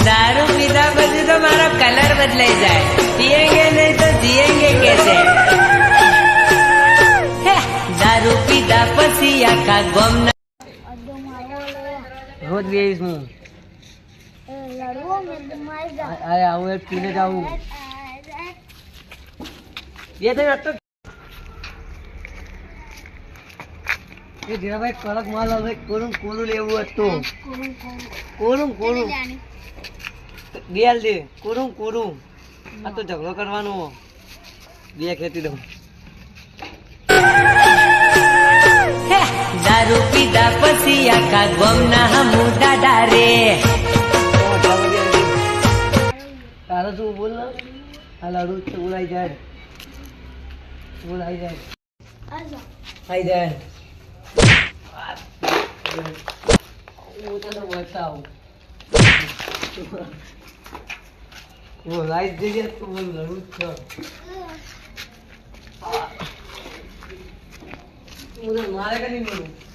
दारू पीता પછી તો મારો કલર બદલાઈ જાય પીએંગે નહીં તો જીએંગે कैसे दारू પીતા પછી આખા ગોમના રોજ વેઈસ હું અરે આવું એક પીને જાવું ये तो रट्टो ये जेरा भाई कड़क माल હવે કોરું કોરું લેવું હતું કોરું કોરું ગેલ દે કોરું કોરું આ તો ઝઘડો કરવાનો બે ખેતી દઉં દારૂ પીધા પછી આખા ગોમના હમુ દાદા રે તારે શું બોલ આ લાડુ ઉડાઈ જાય उड़ाई जाए आई जाए वो तो बोलता हूँ वो लाइट देखिए तो वो जरूर था मुझे मारेगा नहीं बोलूँ